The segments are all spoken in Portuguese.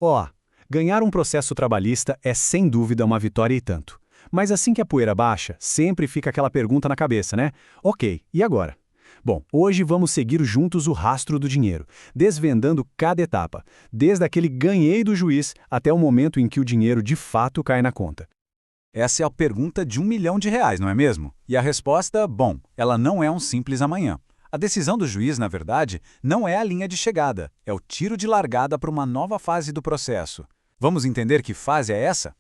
Ó, ganhar um processo trabalhista é sem dúvida uma vitória e tanto. Mas assim que a poeira baixa, sempre fica aquela pergunta na cabeça, né? Ok, e agora? Bom, hoje vamos seguir juntos o rastro do dinheiro, desvendando cada etapa, desde aquele ganhei do juiz até o momento em que o dinheiro de fato cai na conta. Essa é a pergunta de R$ 1 milhão, não é mesmo? E a resposta, bom, ela não é um simples amanhã. A decisão do juiz, na verdade, não é a linha de chegada, é o tiro de largada para uma nova fase do processo. Vamos entender que fase é essa?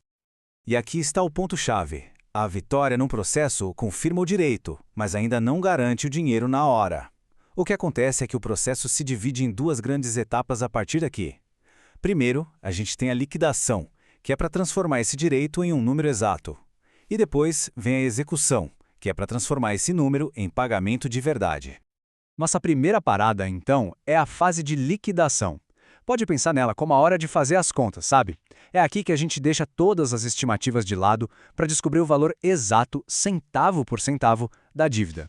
E aqui está o ponto-chave. A vitória num processo confirma o direito, mas ainda não garante o dinheiro na hora. O que acontece é que o processo se divide em duas grandes etapas a partir daqui. Primeiro, a gente tem a liquidação, que é para transformar esse direito em um número exato. E depois vem a execução, que é para transformar esse número em pagamento de verdade. Nossa primeira parada, então, é a fase de liquidação. Pode pensar nela como a hora de fazer as contas, sabe? É aqui que a gente deixa todas as estimativas de lado para descobrir o valor exato, centavo por centavo, da dívida.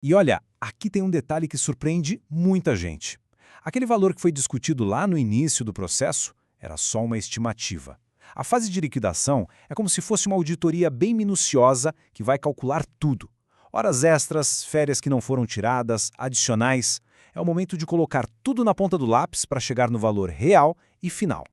E olha, aqui tem um detalhe que surpreende muita gente. Aquele valor que foi discutido lá no início do processo era só uma estimativa. A fase de liquidação é como se fosse uma auditoria bem minuciosa que vai calcular tudo. Horas extras, férias que não foram tiradas, adicionais. É o momento de colocar tudo na ponta do lápis para chegar no valor real e final.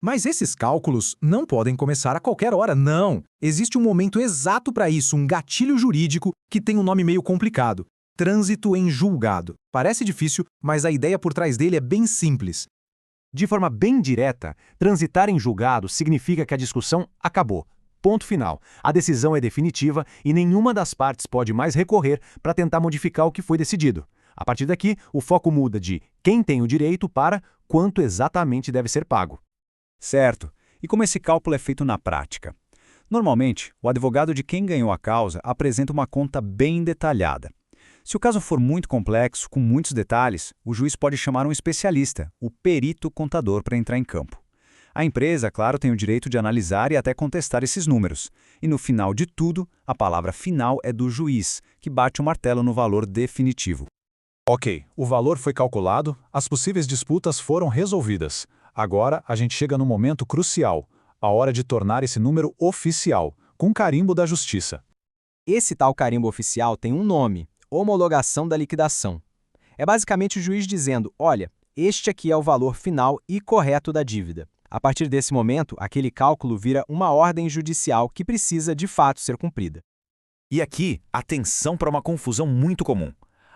Mas esses cálculos não podem começar a qualquer hora, não. Existe um momento exato para isso, um gatilho jurídico que tem um nome meio complicado. Trânsito em julgado. Parece difícil, mas a ideia por trás dele é bem simples. De forma bem direta, transitar em julgado significa que a discussão acabou. Ponto final. A decisão é definitiva e nenhuma das partes pode mais recorrer para tentar modificar o que foi decidido. A partir daqui, o foco muda de quem tem o direito para quanto exatamente deve ser pago. Certo. E como esse cálculo é feito na prática? Normalmente, o advogado de quem ganhou a causa apresenta uma conta bem detalhada. Se o caso for muito complexo, com muitos detalhes, o juiz pode chamar um especialista, o perito contador, para entrar em campo. A empresa, claro, tem o direito de analisar e até contestar esses números. E no final de tudo, a palavra final é do juiz, que bate o martelo no valor definitivo. Ok, o valor foi calculado, as possíveis disputas foram resolvidas. Agora a gente chega no momento crucial, a hora de tornar esse número oficial, com carimbo da justiça. Esse tal carimbo oficial tem um nome: homologação da liquidação. É basicamente o juiz dizendo, olha, este aqui é o valor final e correto da dívida. A partir desse momento, aquele cálculo vira uma ordem judicial que precisa de fato ser cumprida. E aqui, atenção para uma confusão muito comum.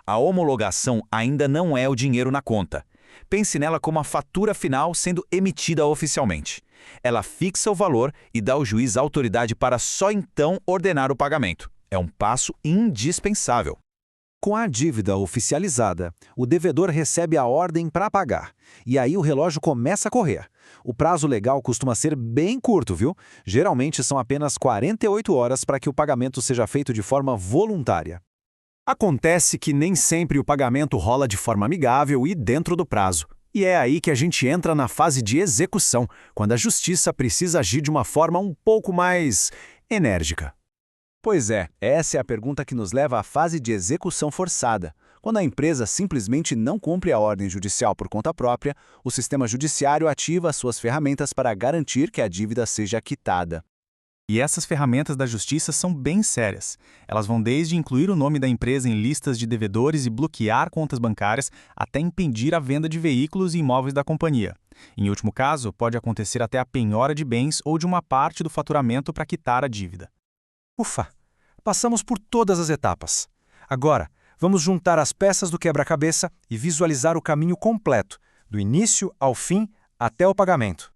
A homologação ainda não é o dinheiro na conta. Pense nela como a fatura final sendo emitida oficialmente. Ela fixa o valor e dá ao juiz autoridade para só então ordenar o pagamento. É um passo indispensável. Com a dívida oficializada, o devedor recebe a ordem para pagar. E aí o relógio começa a correr. O prazo legal costuma ser bem curto, viu? Geralmente são apenas 48 horas para que o pagamento seja feito de forma voluntária. Acontece que nem sempre o pagamento rola de forma amigável e dentro do prazo. E é aí que a gente entra na fase de execução, quando a justiça precisa agir de uma forma um pouco mais enérgica. Pois é, essa é a pergunta que nos leva à fase de execução forçada. Quando a empresa simplesmente não cumpre a ordem judicial por conta própria, o sistema judiciário ativa suas ferramentas para garantir que a dívida seja quitada. E essas ferramentas da justiça são bem sérias. Elas vão desde incluir o nome da empresa em listas de devedores e bloquear contas bancárias, até impedir a venda de veículos e imóveis da companhia. Em último caso, pode acontecer até a penhora de bens ou de uma parte do faturamento para quitar a dívida. Ufa! Passamos por todas as etapas. Agora, vamos juntar as peças do quebra-cabeça e visualizar o caminho completo, do início ao fim até o pagamento.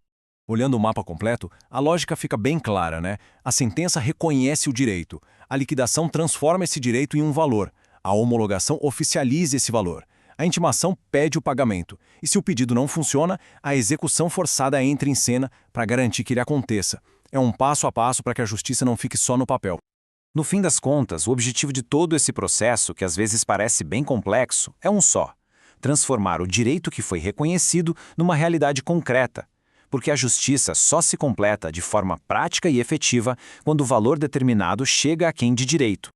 Olhando o mapa completo, a lógica fica bem clara, né? A sentença reconhece o direito. A liquidação transforma esse direito em um valor. A homologação oficializa esse valor. A intimação pede o pagamento. E se o pedido não funciona, a execução forçada entra em cena para garantir que ele aconteça. É um passo a passo para que a justiça não fique só no papel. No fim das contas, o objetivo de todo esse processo, que às vezes parece bem complexo, é um só: transformar o direito que foi reconhecido numa realidade concreta. Porque a justiça só se completa de forma prática e efetiva quando o valor determinado chega a quem de direito.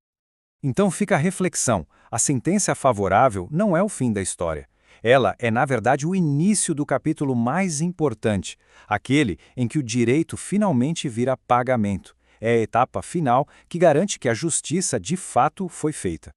Então fica a reflexão: a sentença favorável não é o fim da história. Ela é, na verdade, o início do capítulo mais importante, aquele em que o direito finalmente vira pagamento. É a etapa final que garante que a justiça de fato foi feita.